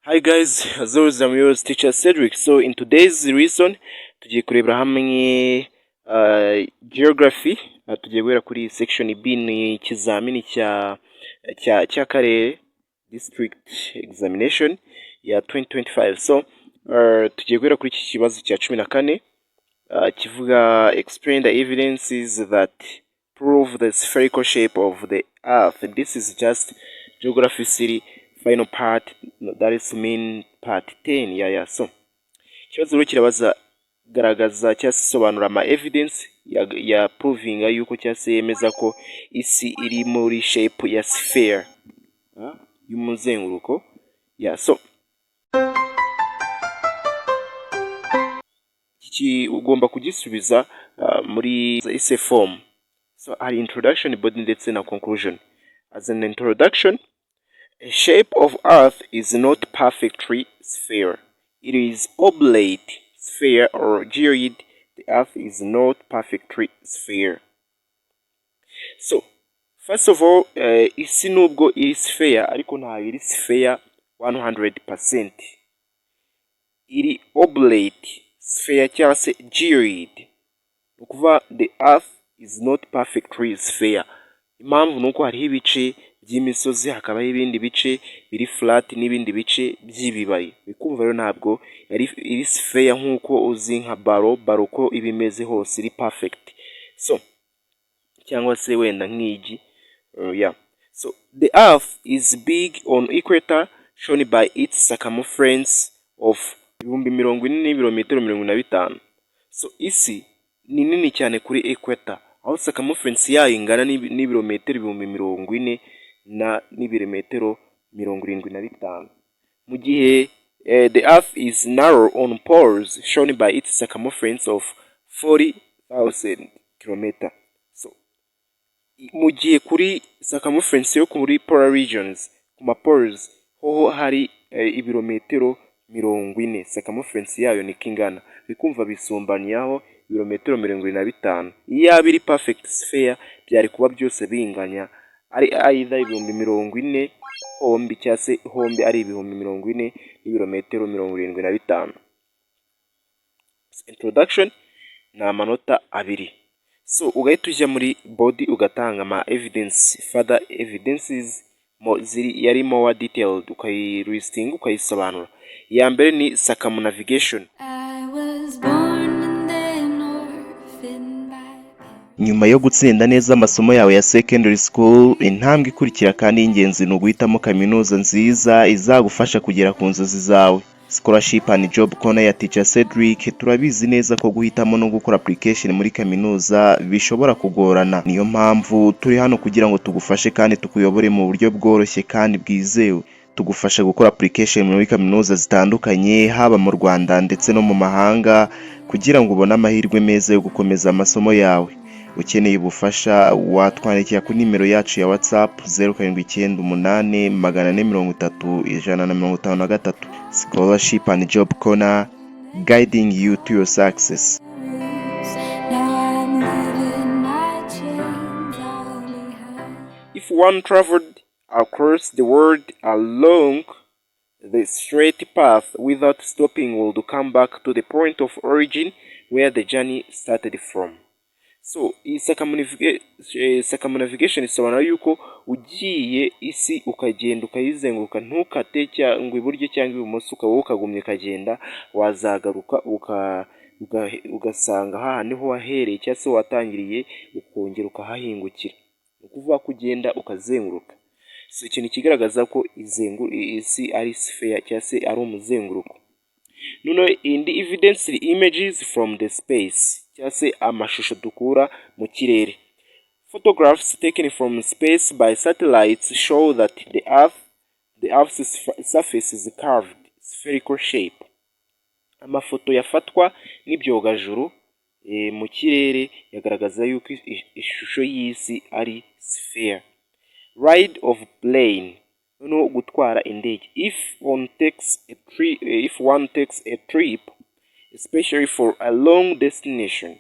Hi guys, as always I'm your teacher Cedric. So in today's lesson tugiye kurebera hamwe geography. Tugiye guhera kuri section B, ni ikizamini cy'akarere district examination ya 2025. So tugiye guhera kuri iki kibazo cya 14 kivuga explain the evidences that prove the spherical shape of the earth. And this is just geography city final part, that is mean part 10. So ikibazo rero kirabaza garagaza cyangwa sobanura ama evidence ya proving yuko cyangwa se yemeza ko isi iri muri shape ya sphere y'umuzenguruko. So iki ugomba kugisubiza muri ise form. So hari introduction, body ndetse na conclusion. As an introduction, a shape of earth is not perfectly sphere. It is oblate sphere or geoid. The earth is not perfectly sphere. So, first of all, isi nubwo iri sphere ariko nta iri sphere 100%. Iri oblate sphere cyangwa se geoid. Ukuva the earth is not perfectly sphere. Impamvu nuko hariho ibice by'imisozi, hakabaho ibindi bice biri flat n'ibindi bice by'ibibari. Bikumva rero ntabwo iri sphere nk'uko uzi nka baro ko ibimeze hose iri perfect. So cyangwa se wenda nk'igi. So the earth is big on equator, shown by its circumference of 40,000 km. So isi ni nini cyane kuri equator, aho circumference yayo ingana n'ibirometero 40,000 na n'ibirometero 75. Mu gihe the earth is narrow on poles, shown by its circumference of 40,000 km. So mu gihe kuri circumference yo kuri polar regions, kuma poles ho hari ibirometero 40, circumference yayo ni kingana. Bikumva bisumbanyaho ibirometero 75. Iyo abiri perfect sphere byari kuba byose binganya, ari either 40,000 hombi cyangwa se hombi ari 40,000 n'ibirometero 75. Introduction na amanota 2. So ugahita ujya muri body ugatanga ama evidence, further evidences yari more detailed, ukayilisting ukayisobanura. Ya mbere ni circumnavigation. Nyuma yo gutsinda neza amasomo yawe ya secondary school, intambwe ikurikira kandi y'ingenzi ni uguhitamo kaminuza nziza izagufasha kugera ku nzozi zawe. Scholarship and Job Corner ya Teacher Cedric, turabizi neza ko guhitamo no gukora application muri kaminuza bishobora kugorana. Niyo mpamvu turi hano kugira ngo tugufashe kandi tukuyobore mu buryo bworoshye kandi bwizewe. Tugufasha gukora application muri kaminuza zitandukanye, haba mu Rwanda ndetse no mu mahanga, kugira ngo ubone amahirwe meza yo gukomeza amasomo yawe. Ukeneye ubufasha watwandikira ku nimero yacu ya WhatsApp 0798430153. Scholarship and Job Corner, guiding you to your success. If one traveled across the world along the straight path without stopping, would come back to the point of origin where the journey started from. So circumnavigation isobanura yuko ugiye isi ukagenda ukayizenguruka, ntukate cyangwa iburyo cyangwa ibumoso, ukagumye kagenda, wazagaruka ugasanga aha niho wahereye cyangwa se watangiriye, ukongera ukahahingukira. Ukuvuga kugenda ukazenguruka. So ikintu kigaragaza ko isi ari sphere cyangwa se ari umuzenguruko. None indi evidence images from the space, cyangwa se amashusho dukura mu kirere. Photographs taken from space by satellites show that the earth's surface is curved spherical shape. Amafoto yafatwa n'ibyogajuru mu kirere yagaragaza yuko ishusho y'isi ari sphere. Ride of plane, no gutwara indege. If one takes a trip, especially for a long destination,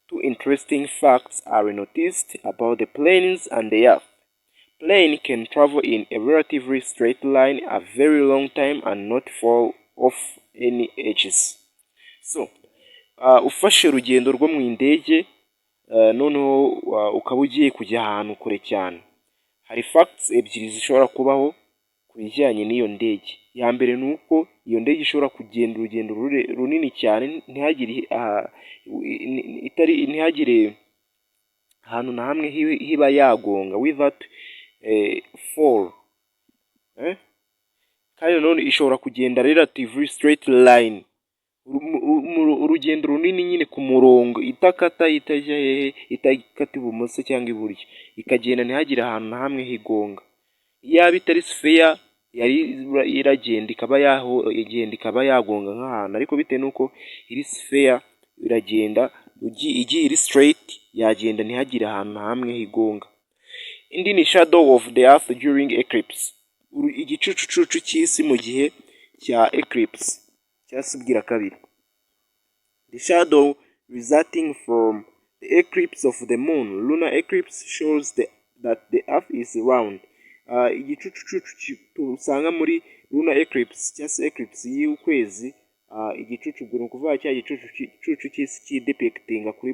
two interesting facts are noticed about the planes and the earth. Plane can travel in a relatively straight line a very long time and not fall off any edges. So, ufashe urugendo rwo mu ndege, noneho ukaba ugiye kujya ahantu kure cyane. Hari facts ebyiri zishobora kubaho ku bijyanye n'iyo ndege. Ya mbere ni uko iyo ndege ishobora kugenda urugendo runini cyane, ntihagire ahantu na hamwe hiba yagonga without fall. Kandi nanone ishobora kugenda relatively straight line, urugendo runini nyine ku murongo, itakata itajya hehe, itakata ibumoso cyangwa iburyo, ikagenda ntihagire ahantu na hamwe higonga. Yaba itari sphere yari iragenda ikaba yagonga nk'ahantu, ariko bitewe n'uko iri sphere iragenda igiye iri straight, yagenda ntihagire ahantu na hamwe higonga. Indi ni shadow of the earth during eclipse, igicucucucu cy'isi mu gihe cya eclipse cyangwa se ubwira kabiri. The shadow resulting from the eclipse of the moon, lunar eclipse, shows that the earth is round. Igicucucucu usanga muri lunar eclipse cyangwa se eclipse y'ukwezi, igicucu ni ukuvuga cya gicucu cy'isi kidepictinga kuri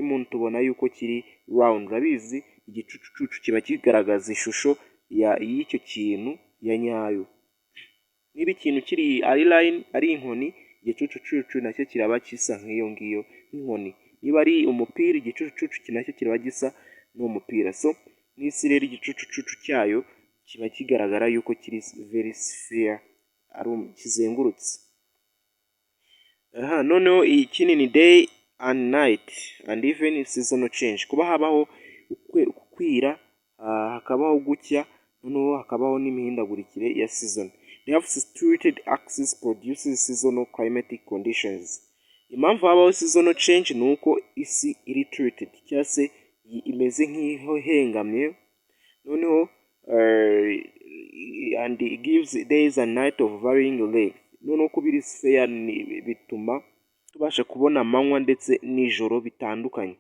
moon tubona yuko kiri round. Urabizi igicucucucu kiba kigaragaza ishusho y'icyo kintu ya nyayo. Niba ikintu kiri ari line, ari inkoni, igicucucucu nacyo kiraba gisa nk'iyo ngiyo nk'inkoni. Niba ari umupira, igicucucucu nacyo kiraba gisa n'umupira. So n'isi rero igicucucucu cyayo kiba kigaragara yuko kiri very sphere, kizengurutse. Noneho ikindi ni day and night and even seasonal change. Kuba habaho kwira, hakabaho gucya, noneho hakabaho n'imihindagurikire ya season. The Earth's tilted axis produces seasonal climatic conditions. Impamvu habaho seasonal change ni uko isi iri tilted cyangwa se imeze nk'ihengamye, noneho and it gives days and night of varying length. Noneho kuba iri sphere bituma tubasha kubona amanywa ndetse n'ijoro bitandukanye.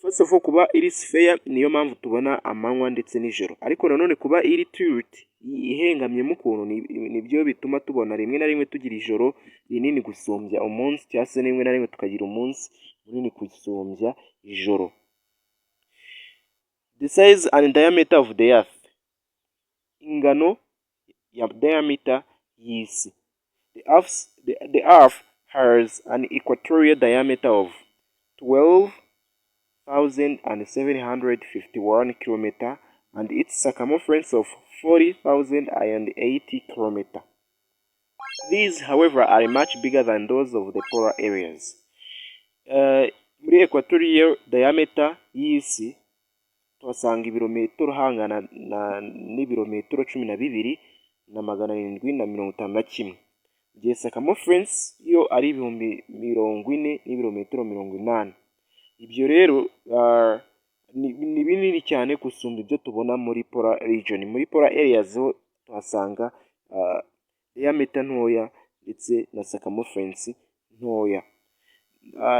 First of all, kuba iri sphere niyo mpamvu tubona amanywa ndetse n'ijoro, ariko nanone kuba iri tilt ihengamyemo ukuntu nibyo bituma tubona rimwe na rimwe tugira ijoro rinini gusumbya umunsi, cyangwa se rimwe na rimwe tukagira umunsi munini gusumbya ijoro. The size and diameter of the earth, ingano ya diameter y'isi. The earth has an equatorial diameter of 12,751 km and its circumference of 40,080 km. These, however, are much bigger than those of the polar areas. Muri equatorial diameter y'isi tuhasanga ibirometero hangana n'ibirometero 12,751, igihe circumference yo ari 40,000 n'ibirometero 80. Ibyo rero ni binini cyane gusumba ibyo tubona muri polar region. Muri polar areas ho tuhasanga diameter ntoya ndetse na circumference ntoya.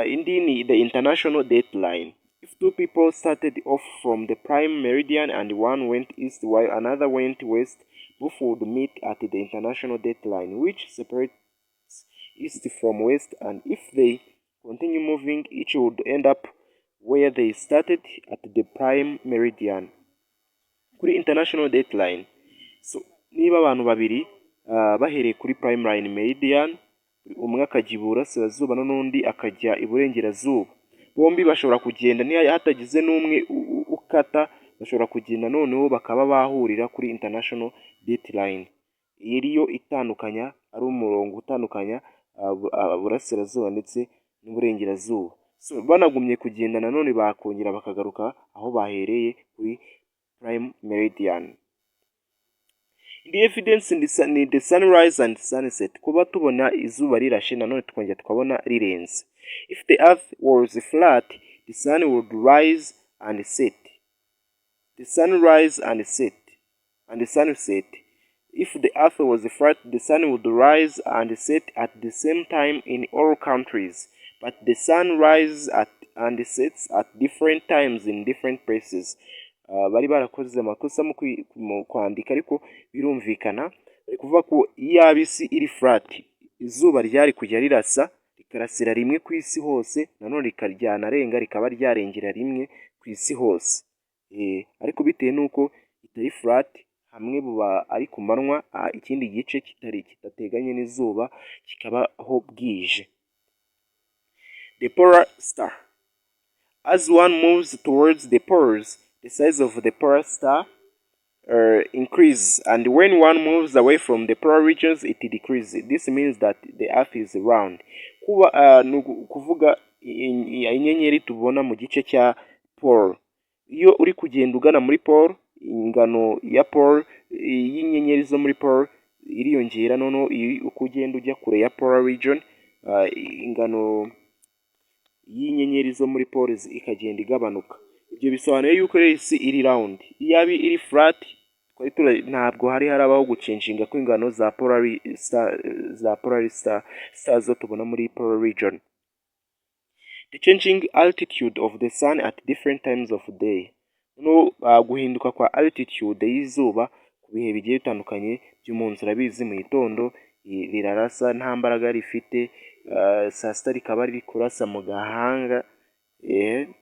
Indi ni the international dateline. If two people started off from the prime meridian and one went east while another went west, both would meet at the international dateline, which separates east from west, and if they continue moving, each would end up where they started at the prime meridian. Kuri international dateline, so niba abantu babiri bahereye kuri prime line meridian, umwe akajya iburasirazuba n'undi akajya iburengerazuba, bombi bashobora kugenda hatagize n'umwe ukata, bashobora kugenda noneho bakaba bahurira kuri international dateline. Iyi ariyo itandukanya, ari umurongo utandukanya burasirazuba ndetse n'uburengerazuba. So banagumye kugenda nanone bakongera bakagaruka aho bahereye kuri prime meridian. The evidence ni the sunrise and sunset, kuba tubona izuba rirashe nanone tukongera tukabona rirenze. If the earth was flat, the sun would rise and set. The sun rise and set, and the sun set. If the earth was flat, the sun would rise and set at the same time in all countries, but the sun rises and sets at different times in different places. bari barakoze amakosa mu kwandika ariko birumvikana bari kuvuga ko iyaba isi iri flat izuba ryari kujya rirasa rikarasira rimwe ku isi hose nanone rikaryanarenga rikaba ryarengera rimwe ku isi hose. Ariko bitewe n'uko itari flat hamwe buba ari ku manywa ikindi gice kidateganye n'izuba kikabaho bwije. The polar star. As one moves towards the poles, the size of the polar star increases, and when one moves away from the polar regions, it decreases. This means that the earth is round. Kuvuga inyenyeri tubona mu gice cya pole. Iyo uri kugenda ugana muri pole, ingano ya pole y'inyenyeri zo muri pole iriyongera, noneho uko ugenda ujya kure ya polar region, ingano y'inyenyeri zo muri poles ikagenda igabanuka. Ibyo bisobanuye yuko isi iri round. Iyaba iri flat ntabwo harabaho gucenjinga kw'ingano za polar star zo tubona muri polar region. The changing altitude of the sun at different times of day. No guhinduka kwa altitude y'izuba ku bihe bigiye bitandukanye by'umunsi. Urabizi mu gitondo rirarasa nta mbaraga rifite, saa sita rikaba riri kurasa mu gahanga,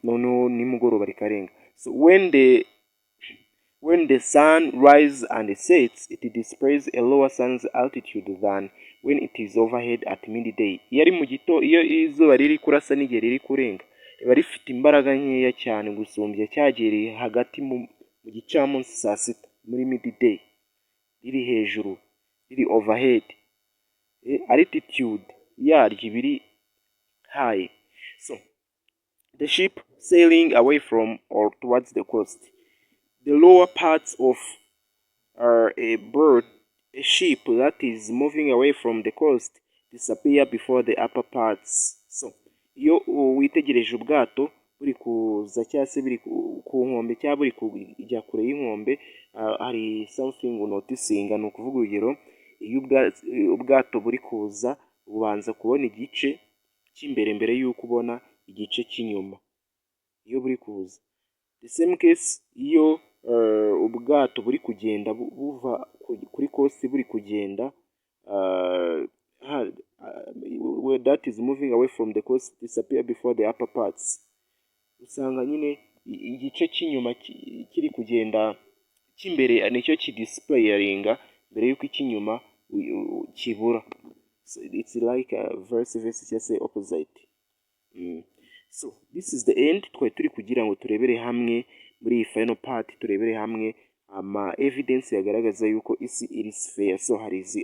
noneho nimugoroba rikarenga. So when the sun rises and sets, it displays a lower sun's altitude than when it is overhead at midday. Iyo izuba riri kurasa n'igihe riri kurenga riba rifite imbaraga nkeya cyane gusumbya cyagiye hagati mu gicamunsi saa sita muri midday, riri hejuru, riri overhead, altitude yaryo biri high. So the ship sailing away from or towards the coast. The lower parts of a ship that is moving away from the coast disappear before the upper parts. So iyo witegereje ubwato buri kuza cyangwa se buri ku nkombe cyangwa buri kujya kure y'inkombe, hari something noticing. Ni ukuvuga urugero, iyo ubwato buri kuza ubanza kubona igice cy'imbere mbere y'uko ubona igice cy'inyuma iyo buri kuza. The same case iyo ubwato buri kugenda buva kuri coast buri kugenda, that is moving away from the coast disappear before the upper parts. Usanga nyine igice cy'inyuma kiri kugenda cy'imbere nicyo kidisplayiringa mbere y'uko icy'inyuma kibura. So it's like a verse cyangwa se opposite. So this is the end. Twari turi kugira ngo turebere hamwe muri iyi final part, turebere hamwe ama evidence yagaragaza yuko isi iri sphere. So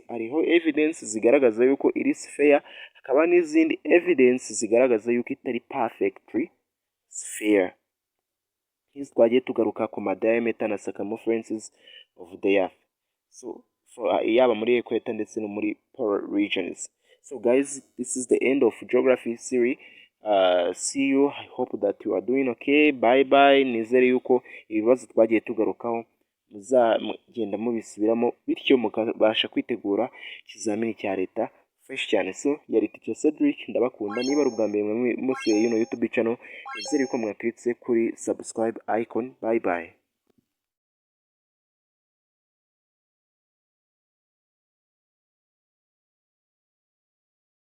hariho evidence zigaragaza yuko iri sphere, hakaba n'izindi evidence zigaragaza yuko itari perfectly sphere. Hizi twagiye tugaruka ku diameter na circumferences of the earth. So yaba muri equator ndetse no muri polar regions. So guys, this is the end of geography series. See you. I hope that you are doing okay. Bye bye. Nizere yuko ibibazo twagiye tugarukaho muzagenda mubisubiramo bityo mukabasha kwitegura ikizamini cya leta fresh cyane. So yari teacher Cedric, ndabakunda. Niba ari ubwa mbere musuye YouTube channel, nizere yuko mwakritse kuri subscribe icon. Bye bye.